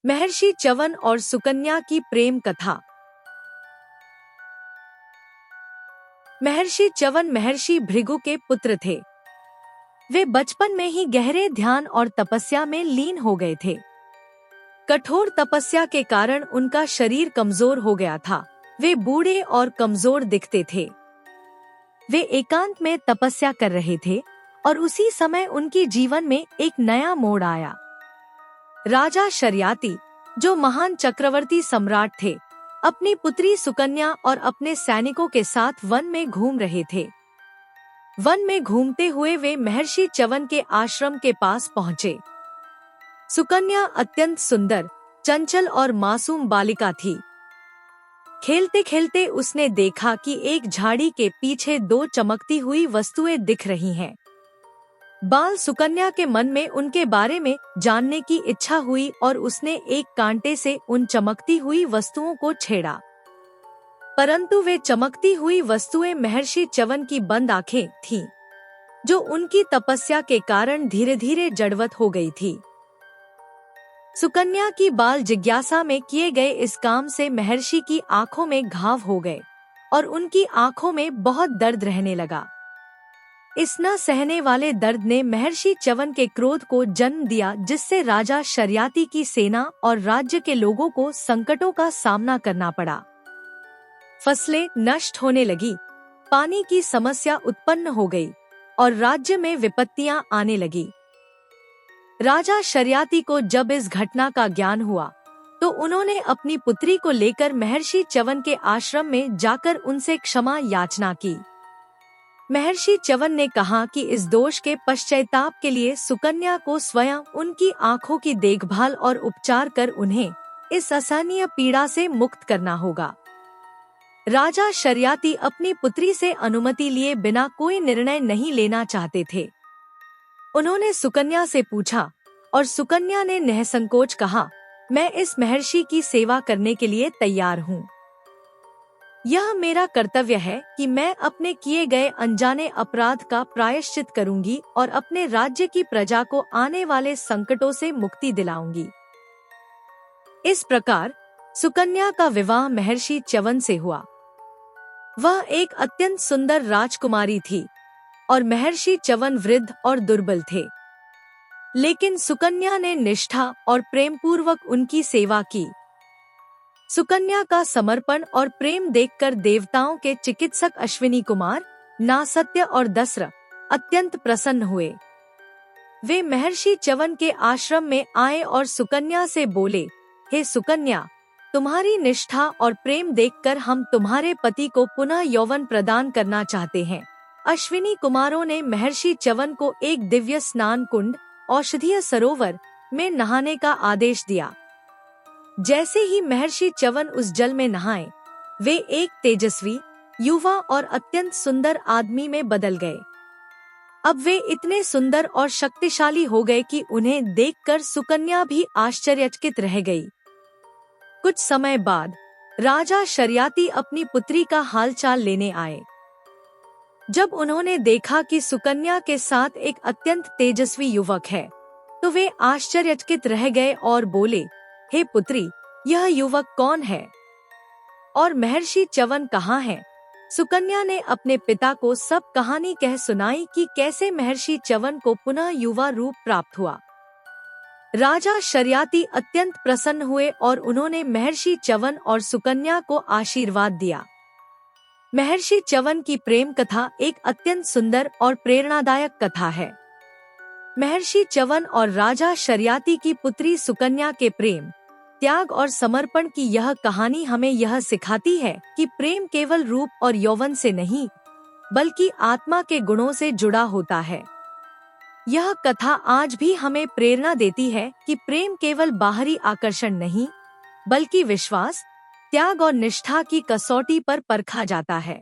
महर्षि च्यवन और सुकन्या की प्रेम कथा। महर्षि च्यवन महर्षि भृगु के पुत्र थे। वे बचपन में ही गहरे ध्यान और तपस्या में लीन हो गए थे। कठोर तपस्या के कारण उनका शरीर कमजोर हो गया था। वे बूढ़े और कमजोर दिखते थे। वे एकांत में तपस्या कर रहे थे और उसी समय उनके जीवन में एक नया मोड़ आया। राजा शर्याती, जो महान चक्रवर्ती सम्राट थे, अपनी पुत्री सुकन्या और अपने सैनिकों के साथ वन में घूम रहे थे। वन में घूमते हुए वे महर्षि च्यवन के आश्रम के पास पहुँचे। सुकन्या अत्यंत सुंदर, चंचल और मासूम बालिका थी। खेलते खेलते उसने देखा कि एक झाड़ी के पीछे दो चमकती हुई वस्तुएं दिख रही हैं। बाल सुकन्या के मन में उनके बारे में जानने की इच्छा हुई और उसने एक कांटे से उन चमकती हुई वस्तुओं को छेड़ा, परंतु वे चमकती हुई वस्तुएं महर्षि च्यवन की बंद आंखें थीं, जो उनकी तपस्या के कारण धीरे धीरे जड़वत हो गई थी। सुकन्या की बाल जिज्ञासा में किए गए इस काम से महर्षि की आंखों में घाव हो गए और उनकी आंखों में बहुत दर्द रहने लगा। इस न सहने वाले दर्द ने महर्षि च्यवन के क्रोध को जन्म दिया, जिससे राजा शर्याती की सेना और राज्य के लोगों को संकटों का सामना करना पड़ा। फसलें नष्ट होने लगी, पानी की समस्या उत्पन्न हो गई और राज्य में विपत्तियां आने लगी। राजा शर्याती को जब इस घटना का ज्ञान हुआ तो उन्होंने अपनी पुत्री को लेकर महर्षि च्यवन के आश्रम में जाकर उनसे क्षमा याचना की। महर्षि च्यवन ने कहा कि इस दोष के पश्चाताप के लिए सुकन्या को स्वयं उनकी आंखों की देखभाल और उपचार कर उन्हें इस असहनीय पीड़ा से मुक्त करना होगा। राजा शर्याती अपनी पुत्री से अनुमति लिए बिना कोई निर्णय नहीं लेना चाहते थे। उन्होंने सुकन्या से पूछा और सुकन्या ने निसंकोच कहा, मैं इस महर्षि की सेवा करने के लिए तैयार हूँ। यह मेरा कर्तव्य है कि मैं अपने किए गए अनजाने अपराध का प्रायश्चित करूंगी और अपने राज्य की प्रजा को आने वाले संकटों से मुक्ति दिलाऊंगी। इस प्रकार सुकन्या का विवाह महर्षि च्यवन से हुआ। वह एक अत्यंत सुंदर राजकुमारी थी और महर्षि च्यवन वृद्ध और दुर्बल थे, लेकिन सुकन्या ने निष्ठा और प्रेम पूर्वक उनकी सेवा की। सुकन्या का समर्पण और प्रेम देखकर देवताओं के चिकित्सक अश्विनी कुमार, नासत्य और दस्र अत्यंत प्रसन्न हुए। वे महर्षि च्यवन के आश्रम में आए और सुकन्या से बोले, हे सुकन्या, तुम्हारी निष्ठा और प्रेम देखकर हम तुम्हारे पति को पुनः यौवन प्रदान करना चाहते हैं। अश्विनी कुमारों ने महर्षि च्यवन को एक दिव्य स्नान कुंड, औषधीय सरोवर में नहाने का आदेश दिया। जैसे ही महर्षि च्यवन उस जल में नहाए, वे एक तेजस्वी, युवा और अत्यंत सुंदर आदमी में बदल गए। अब वे इतने सुंदर और शक्तिशाली हो गए कि उन्हें देखकर सुकन्या भी आश्चर्यचकित रह गई। कुछ समय बाद राजा शर्याती अपनी पुत्री का हालचाल लेने आए। जब उन्होंने देखा कि सुकन्या के साथ एक अत्यंत तेजस्वी युवक है, तो वे आश्चर्यचकित रह गए और बोले, हे पुत्री, यह युवक कौन है और महर्षि च्यवन कहाँ है? सुकन्या ने अपने पिता को सब कहानी कह सुनाई कि कैसे महर्षि च्यवन को पुनः युवा रूप प्राप्त हुआ। राजा शर्याती अत्यंत प्रसन्न हुए और उन्होंने महर्षि च्यवन और सुकन्या को आशीर्वाद दिया। महर्षि च्यवन की प्रेम कथा एक अत्यंत सुंदर और प्रेरणादायक कथा है। महर्षि च्यवन और राजा शर्याती की पुत्री सुकन्या के प्रेम, त्याग और समर्पण की यह कहानी हमें यह सिखाती है कि प्रेम केवल रूप और यौवन से नहीं, बल्कि आत्मा के गुणों से जुड़ा होता है। यह कथा आज भी हमें प्रेरणा देती है कि प्रेम केवल बाहरी आकर्षण नहीं, बल्कि विश्वास, त्याग और निष्ठा की कसौटी पर परखा जाता है।